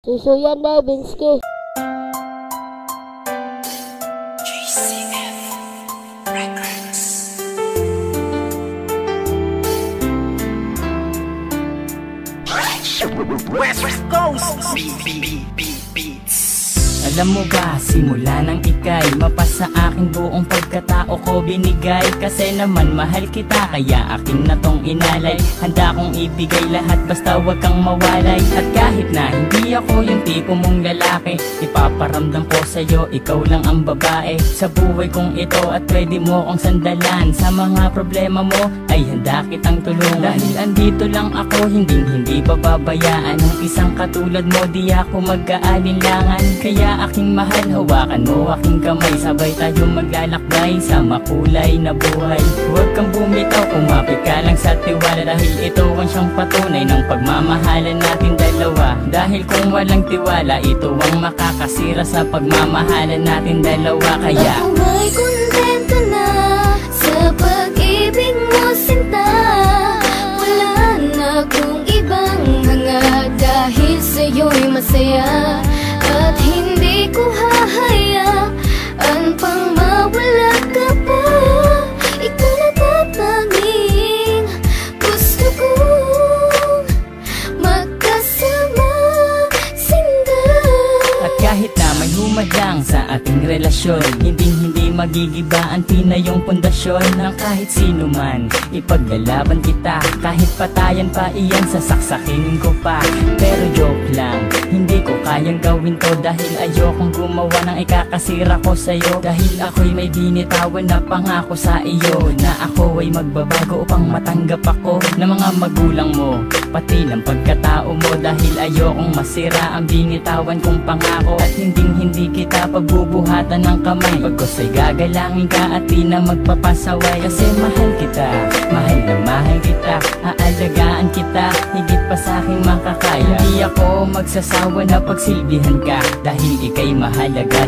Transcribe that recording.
Susuyan na, Binsky. GCF Records. West Coast Beats. Alam mo ba, simula nang ika'y mapasa aking buong pagkatao ko binigay. Kasi naman mahal kita, kaya aking na tong inalay. Handa kong ibigay lahat basta wag kang mawalay. At kahit na hindi ako yung tipo mong lalaki, ipaparamdam ko sa'yo, ikaw lang ang babae sa buhay kong ito. At pwede mo kong sandalan sa mga problema mo, ay handa kitang tulungan. Dahil andito lang ako, hindi pababayaan ng isang katulad mo, di ako mag-aalinlangan. Kaya aking mahal, hawakan mo aking kamay, sabay tayo maglalakbay sa makulay na buhay. Huwag kang bumitaw, kumapit ka lang sa tiwala, dahil ito ang siyang patunay ng pagmamahalan natin dalawa. Dahil kung walang tiwala, ito ang makakasira sa pagmamahalan natin dalawa. Kaya ako ay kontento na sa pag-ibig mo, sinta. Wala na akong ibang hanga, dahil sa'yo'y masaya. At hindi ko hahayaan pang mawala ka pa. Ikaw na tatanging gusto kong magkasama, sinta. at kahit na may humadlang sa ating relasyon, hindi magigiba ang tinayong pundasyon ng kahit sino man. Ipaglalaban kita, kahit patayan pa iyan, sasaksakin ko pa. Pero joke lang, hindi ko kayang gawin to, dahil ayokong gumawa ng ikakasira ko sa'yo. Dahil ako'y may binitawan na pangako sa iyo, na ako ay magbabago upang matanggap ako ng mga magulang mo, pati ng pagkatao mo. Dahil ayokong masira ang binitawan kong pangako, at hindi kita pagbubuhatan ng kamay. Pagkos ay gagalangin ka at di na magpapasaway. Kasi mahal kita, mahal na mahal kita, aalagaan kita higit pa sa aking makakaya. Hindi ako magsasawa na pagsilbihan ka, dahil ika'y mahalaga.